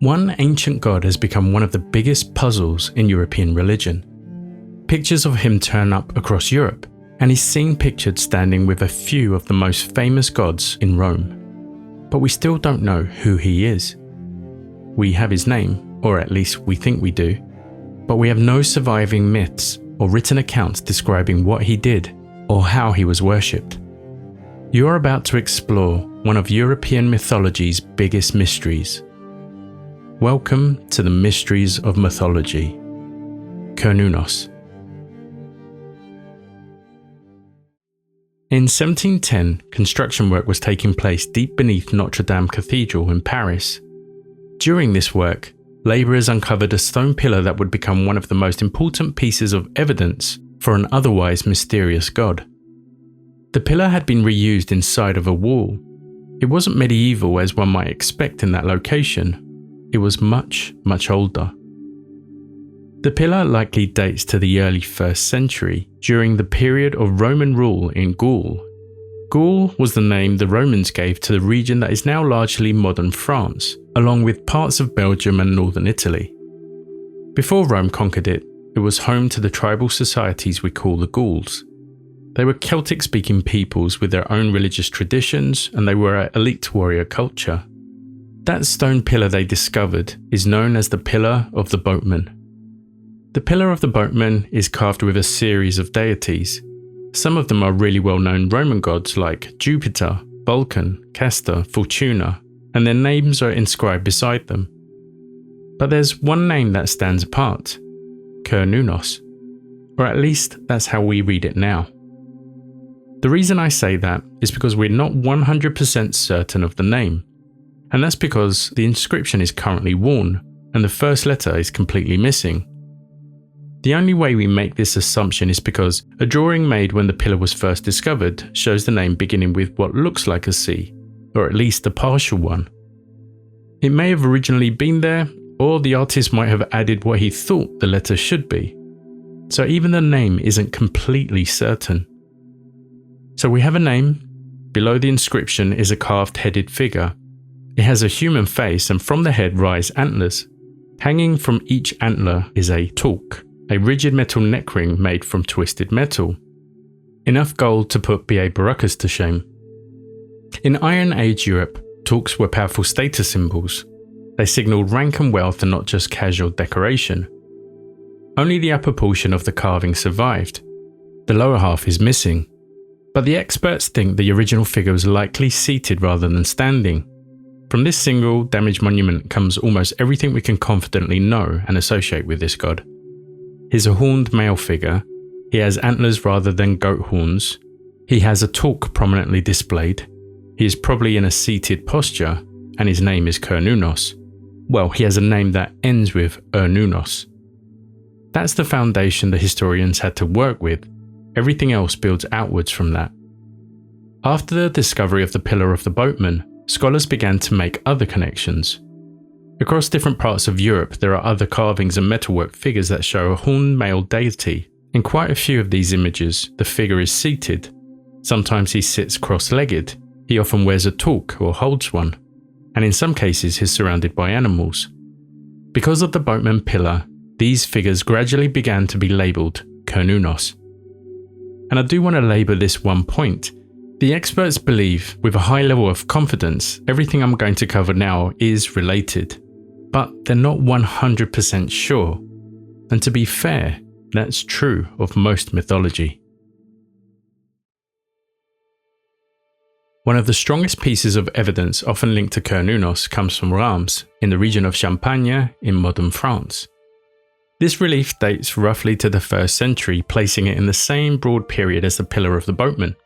One ancient god has become one of the biggest puzzles in European religion. Pictures of him turn up across Europe, and he's seen pictured standing with a few of the most famous gods in Rome. But we still don't know who he is. We have his name, or at least we think we do, but we have no surviving myths or written accounts describing what he did or how he was worshipped. You are about to explore one of European mythology's biggest mysteries. Welcome to the Mysteries of Mythology. Cernunnos. In 1710, construction work was taking place deep beneath Notre Dame Cathedral in Paris. During this work, labourers uncovered a stone pillar that would become one of the most important pieces of evidence for an otherwise mysterious god. The pillar had been reused inside of a wall. It wasn't medieval as one might expect in that location. It was much older. The pillar likely dates to the early 1st century, during the period of Roman rule in Gaul. Gaul was the name the Romans gave to the region that is now largely modern France, along with parts of Belgium and northern Italy. Before Rome conquered it, it was home to the tribal societies we call the Gauls. They were Celtic-speaking peoples with their own religious traditions, and they were an elite warrior culture. That stone pillar they discovered is known as the Pillar of the Boatman. The Pillar of the Boatman is carved with a series of deities. Some of them are really well-known Roman gods like Jupiter, Vulcan, Castor, Fortuna, and their names are inscribed beside them. But there's one name that stands apart: Cernunnos, or at least that's how we read it now. The reason I say that is because we're not 100% certain of the name, and that's because the inscription is currently worn and the first letter is completely missing. The only way we make this assumption is because a drawing made when the pillar was first discovered shows the name beginning with what looks like a C, or at least a partial one. It may have originally been there, or the artist might have added what he thought the letter should be. So even the name isn't completely certain. So we have a name. Below the inscription is a carved headed figure. It has a human face, and from the head rise antlers. Hanging from each antler is a torc, a rigid metal neck ring made from twisted metal. Enough gold to put B.A. Baracus to shame. In Iron Age Europe, torcs were powerful status symbols. They signalled rank and wealth and not just casual decoration. Only the upper portion of the carving survived. The lower half is missing. But the experts think the original figure was likely seated rather than standing. From this single, damaged monument comes almost everything we can confidently know and associate with this god. He's a horned male figure. He has antlers rather than goat horns. He has a torc prominently displayed. He is probably in a seated posture, and his name is Cernunnos. Well, he has a name that ends with Cernunnos. That's the foundation the historians had to work with. Everything else builds outwards from that. After the discovery of the Pillar of the Boatman, scholars began to make other connections. Across different parts of Europe, there are other carvings and metalwork figures that show a horned male deity. In quite a few of these images, the figure is seated. Sometimes he sits cross-legged. He often wears a torc or holds one. And in some cases, he's surrounded by animals. Because of the boatman pillar, these figures gradually began to be labelled Cernunnos. And I do want to labour this one point. The experts believe, with a high level of confidence, everything I'm going to cover now is related. But they're not 100% sure. And to be fair, that's true of most mythology. One of the strongest pieces of evidence often linked to Cernunnos comes from Reims, in the region of Champagne in modern France. This relief dates roughly to the 1st century, placing it in the same broad period as the Pillar of the Boatman.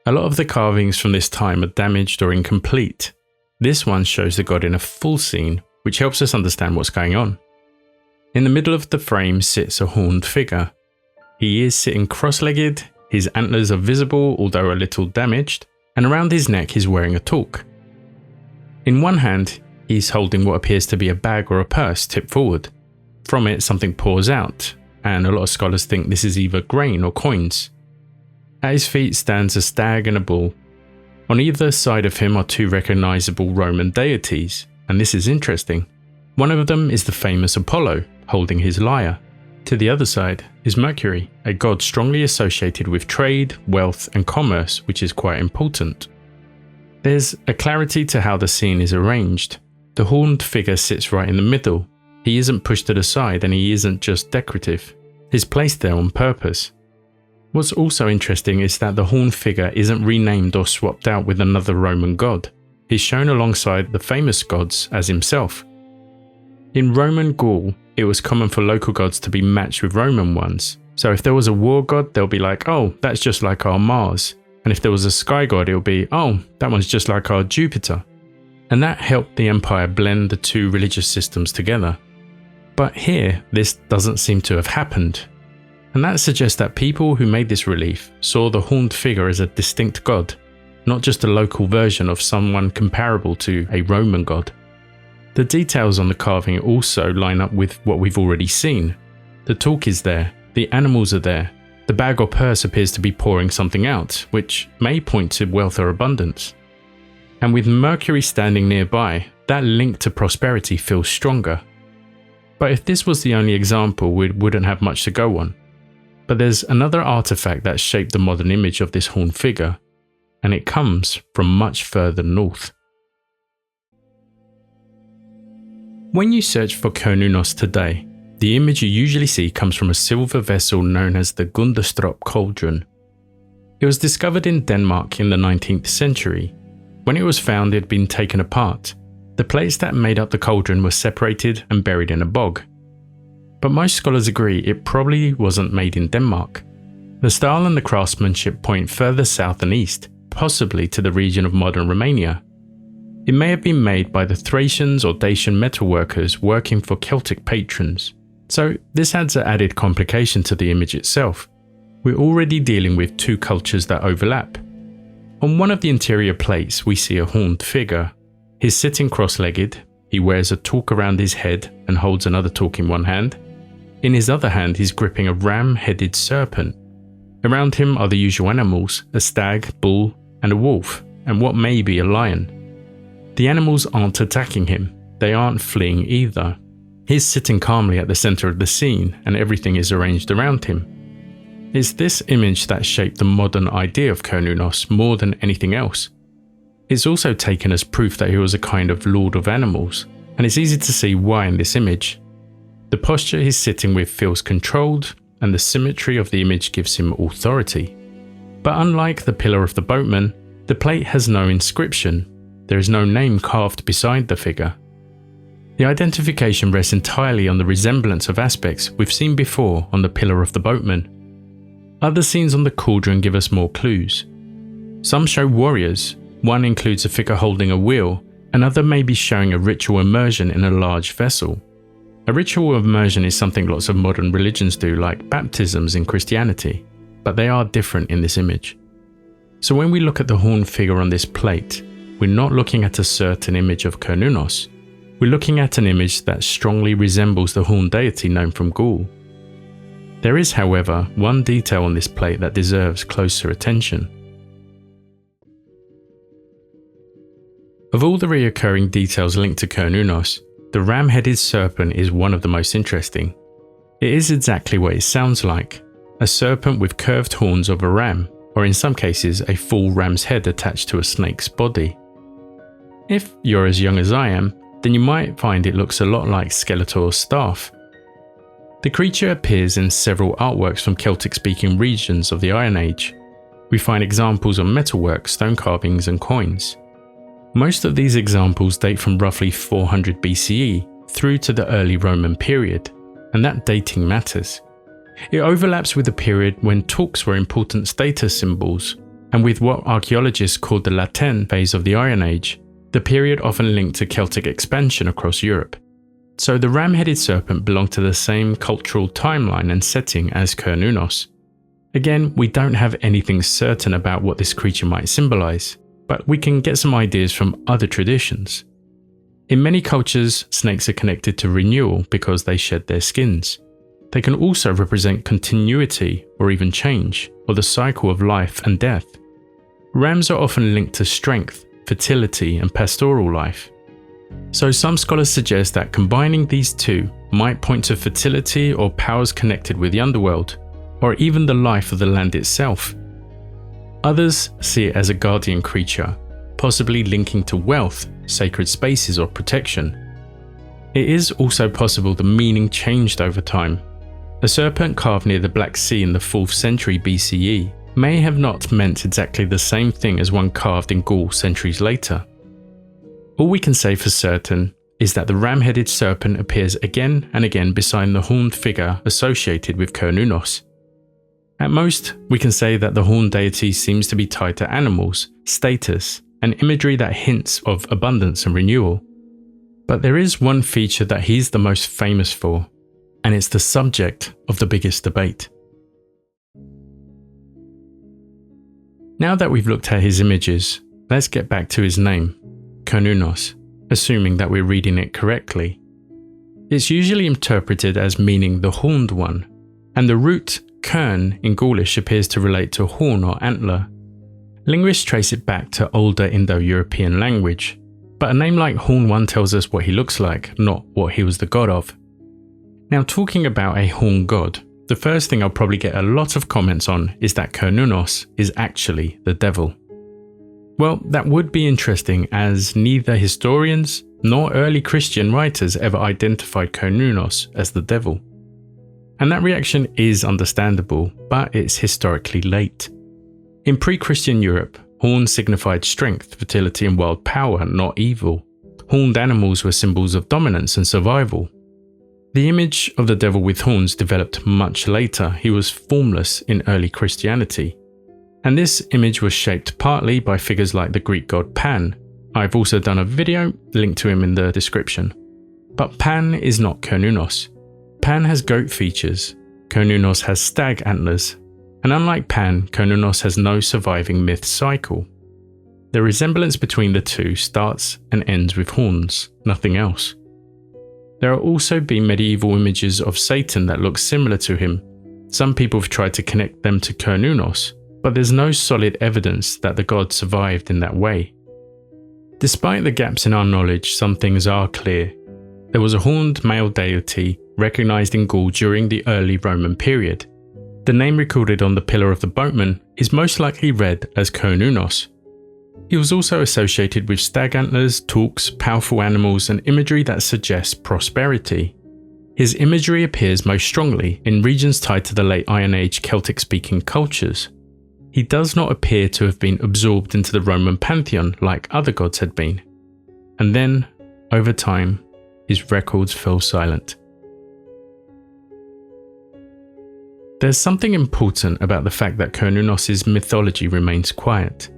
A lot of the carvings from this time are damaged or incomplete. This one shows the god in a full scene, which helps us understand what's going on. In the middle of the frame sits a horned figure. He is sitting cross-legged, his antlers are visible although a little damaged, and around his neck he's wearing a torc. In one hand, he's holding what appears to be a bag or a purse tipped forward. From it, something pours out, and a lot of scholars think this is either grain or coins. At his feet stands a stag and a bull. On either side of him are two recognisable Roman deities, and this is interesting. One of them is the famous Apollo, holding his lyre. To the other side is Mercury, a god strongly associated with trade, wealth, and commerce, which is quite important. There's a clarity to how the scene is arranged. The horned figure sits right in the middle. He isn't pushed to the side, and he isn't just decorative. He's placed there on purpose. What's also interesting is that the horned figure isn't renamed or swapped out with another Roman god. He's shown alongside the famous gods as himself. In Roman Gaul, it was common for local gods to be matched with Roman ones. So if there was a war god, they'll be like, oh, that's just like our Mars. And if there was a sky god, it'll be, oh, that one's just like our Jupiter. And that helped the empire blend the two religious systems together. But here, this doesn't seem to have happened. And that suggests that people who made this relief saw the horned figure as a distinct god, not just a local version of someone comparable to a Roman god. The details on the carving also line up with what we've already seen. The torque is there, the animals are there, the bag or purse appears to be pouring something out, which may point to wealth or abundance. And with Mercury standing nearby, that link to prosperity feels stronger. But if this was the only example, we wouldn't have much to go on. But there's another artifact that shaped the modern image of this horned figure, and it comes from much further north. When you search for Cernunnos today, the image you usually see comes from a silver vessel known as the Gundestrup Cauldron. It was discovered in Denmark in the 19th century. When it was found, it had been taken apart. The plates that made up the cauldron were separated and buried in a bog. But most scholars agree it probably wasn't made in Denmark. The style and the craftsmanship point further south and east, possibly to the region of modern Romania. It may have been made by the Thracians or Dacian metalworkers working for Celtic patrons. So this adds an added complication to the image itself. We're already dealing with two cultures that overlap. On one of the interior plates, we see a horned figure. He's sitting cross-legged, he wears a torque around his head and holds another torque in one hand. In his other hand, he's gripping a ram-headed serpent. Around him are the usual animals, a stag, bull, and a wolf, and what may be a lion. The animals aren't attacking him, they aren't fleeing either. He's sitting calmly at the center of the scene, and everything is arranged around him. It's this image that shaped the modern idea of Cernunnos more than anything else. It's also taken as proof that he was a kind of lord of animals, and it's easy to see why in this image. The posture he's sitting with feels controlled, and the symmetry of the image gives him authority. But unlike the pillar of the boatman, the plate has no inscription. There is no name carved beside the figure. The identification rests entirely on the resemblance of aspects we've seen before on the pillar of the boatman. Other scenes on the cauldron give us more clues. Some show warriors. One includes a figure holding a wheel, another may be showing a ritual immersion in a large vessel. A ritual immersion is something lots of modern religions do, like baptisms in Christianity, but they are different in this image. So when we look at the horned figure on this plate, we're not looking at a certain image of Cernunnos. We're looking at an image that strongly resembles the horned deity known from Gaul. There is, however, one detail on this plate that deserves closer attention. Of all the recurring details linked to Cernunnos, the ram-headed serpent is one of the most interesting. It is exactly what it sounds like, a serpent with curved horns of a ram, or in some cases a full ram's head attached to a snake's body. If you're as young as I am, then you might find it looks a lot like Skeletor's staff. The creature appears in several artworks from Celtic-speaking regions of the Iron Age. We find examples on metalwork, stone carvings and coins. Most of these examples date from roughly 400 BCE through to the early Roman period, and that dating matters. It overlaps with the period when torcs were important status symbols, and with what archaeologists call the Latin phase of the Iron Age, the period often linked to Celtic expansion across Europe. So the ram-headed serpent belonged to the same cultural timeline and setting as Cernunnos. Again, we don't have anything certain about what this creature might symbolize, but we can get some ideas from other traditions. In many cultures, snakes are connected to renewal because they shed their skins. They can also represent continuity or even change, or the cycle of life and death. Rams are often linked to strength, fertility, and pastoral life. So some scholars suggest that combining these two might point to fertility or powers connected with the underworld, or even the life of the land itself. Others see it as a guardian creature, possibly linking to wealth, sacred spaces, or protection. It is also possible the meaning changed over time. A serpent carved near the Black Sea in the 4th century BCE may have not meant exactly the same thing as one carved in Gaul centuries later. All we can say for certain is that the ram-headed serpent appears again and again beside the horned figure associated with Cernunnos. At most, we can say that the horned deity seems to be tied to animals, status, and imagery that hints of abundance and renewal. But there is one feature that he's the most famous for, and it's the subject of the biggest debate. Now that we've looked at his images, let's get back to his name, Cernunnos, assuming that we're reading it correctly. It's usually interpreted as meaning the horned one, and the root Cern in Gaulish appears to relate to horn or antler. Linguists trace it back to older Indo-European language, but a name like Horn One tells us what he looks like, not what he was the god of. Now, talking about a horn god, the first thing I'll probably get a lot of comments on is that Cernunnos is actually the devil. Well, that would be interesting, as neither historians nor early Christian writers ever identified Cernunnos as the devil. And that reaction is understandable, but it's historically late. In pre-Christian Europe, horns signified strength, fertility, and wild power, not evil. Horned animals were symbols of dominance and survival. The image of the devil with horns developed much later. He was formless in early Christianity. And this image was shaped partly by figures like the Greek god Pan. I've also done a video, linked to him in the description. But Pan is not Cernunnos. Pan has goat features, Cernunnos has stag antlers, and unlike Pan, Cernunnos has no surviving myth cycle. The resemblance between the two starts and ends with horns, nothing else. There are also been medieval images of Satan that look similar to him. Some people have tried to connect them to Cernunnos, but there's no solid evidence that the god survived in that way. Despite the gaps in our knowledge, some things are clear. There was a horned male deity recognized in Gaul during the early Roman period. The name recorded on the pillar of the boatman is most likely read as Cernunnos. He was also associated with stag antlers, torcs, powerful animals, and imagery that suggests prosperity. His imagery appears most strongly in regions tied to the late Iron Age Celtic-speaking cultures. He does not appear to have been absorbed into the Roman pantheon like other gods had been. And then, over time, his records fell silent. There's something important about the fact that Cernunnos' mythology remains quiet.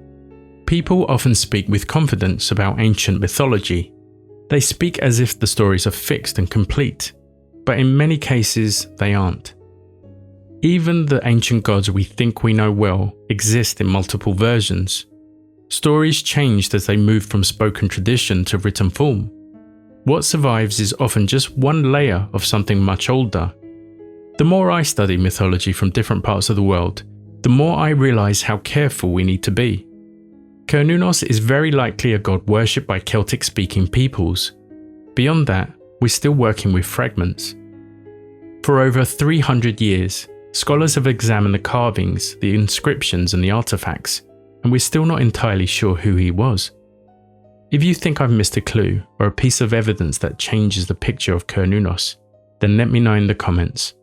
People often speak with confidence about ancient mythology. They speak as if the stories are fixed and complete, but in many cases they aren't. Even the ancient gods we think we know well exist in multiple versions. Stories changed as they moved from spoken tradition to written form. What survives is often just one layer of something much older. The more I study mythology from different parts of the world, the more I realize how careful we need to be. Cernunnos is very likely a god worshipped by Celtic-speaking peoples. Beyond that, we're still working with fragments. For over 300 years, scholars have examined the carvings, the inscriptions, and the artifacts, and we're still not entirely sure who he was. If you think I've missed a clue or a piece of evidence that changes the picture of Cernunnos, then let me know in the comments.